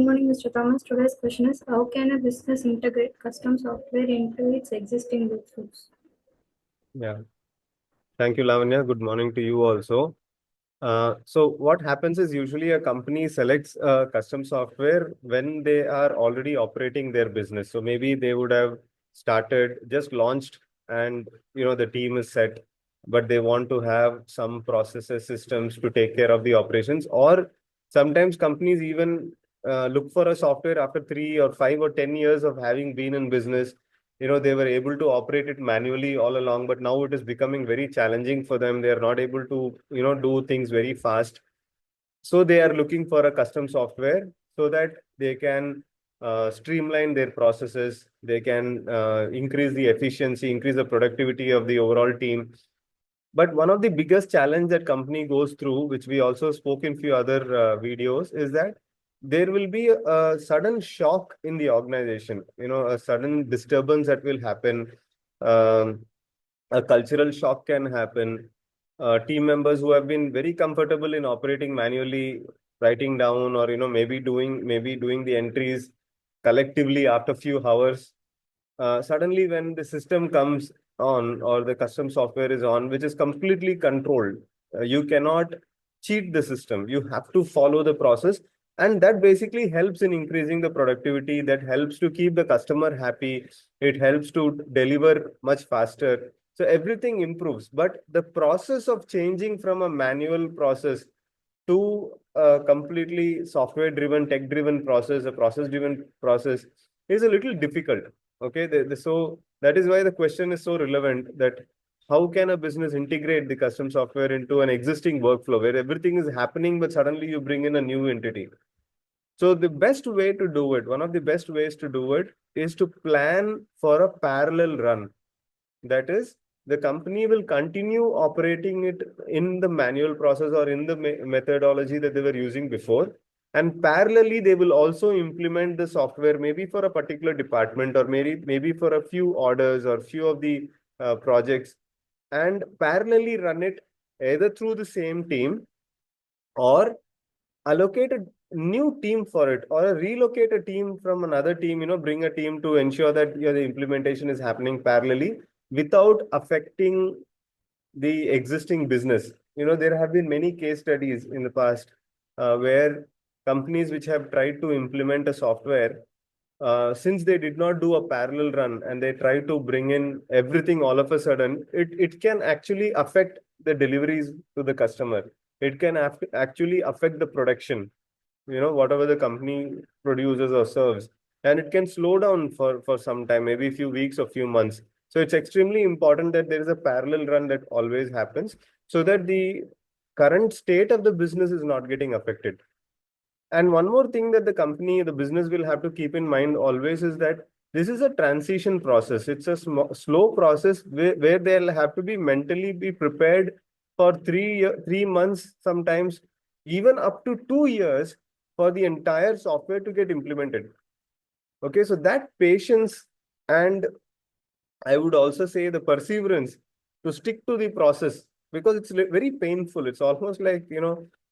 morning, Mr. Thomas. Today's question is, how can a business integrate custom software into its existing workflows? Yeah. Thank you, Lavanya. Good morning to you also. So what happens is usually a company selects custom software when they are already operating their business. So maybe they would have started, just launched, and the team is set, but they want to have some processes, systems to take care of the operations. Or sometimes companies even look for a software after 3 or 5 or 10 years of having been in business. They were able to operate it manually all along, but now it is becoming very challenging for them. They are not able to do things very fast, so they are looking for a custom software so that they can streamline their processes. They can increase the efficiency, increase the productivity of the overall team. But one of the biggest challenge that company goes through, which we also spoke in few other videos, is that there will be a sudden shock in the organization, a sudden disturbance that will happen. Um, a cultural shock can happen. Team members who have been very comfortable in operating manually, writing down, or maybe doing the entries collectively after few hours, suddenly when the system comes on or the custom software is on, which is completely controlled, you cannot cheat the system. You have to follow the process. And that basically helps in increasing the productivity, that helps to keep the customer happy. It helps to deliver much faster. So everything improves. But the process of changing from a manual process to a completely software driven, tech driven process, a process driven process, is a little difficult. Okay, so that is why the question is so relevant, that how can a business integrate the custom software into an existing workflow where everything is happening, but suddenly you bring in a new entity. So the best way to do it, one of the best ways to do it, is to plan for a parallel run. That is, the company will continue operating it in the manual process or in the methodology that they were using before. And parallelly, they will also implement the software, maybe for a particular department, or maybe for a few orders or few of the projects, and parallelly run it either through the same team, or allocate a new team for it, or relocate a team from another team, bring a team to ensure that the implementation is happening parallelly without affecting the existing business. There have been many case studies in the past where companies which have tried to implement a software, since they did not do a parallel run and they try to bring in everything all of a sudden, it can actually affect the deliveries to the customer. It can actually affect the production, whatever the company produces or serves. And it can slow down for some time, maybe a few weeks or few months. So it's extremely important that there is a parallel run that always happens, so that the current state of the business is not getting affected. And one more thing that the business will have to keep in mind always is that this is a transition process. It's a slow process where they'll have to be mentally be prepared for 3 months, sometimes even up to 2 years, for the entire software to get implemented. Okay, so that patience, and I would also say the perseverance to stick to the process, because it's very painful. It's almost like,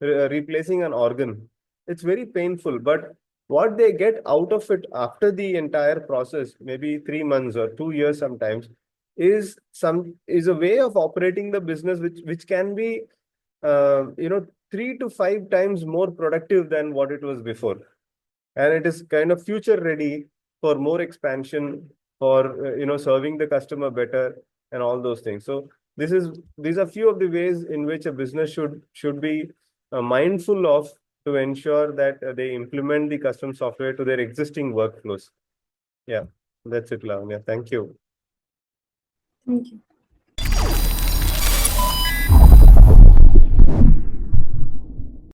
replacing an organ. It's very painful, but what they get out of it after the entire process, maybe 3 months or 2 years sometimes, is a way of operating the business which can be 3 to 5 times more productive than what it was before. And it is kind of future ready for more expansion, for serving the customer better, and all those things. So these are few of the ways in which a business should be mindful of, to ensure that they implement the custom software to their existing workflows. Yeah, that's it, Lavanya. Thank you. Thank you.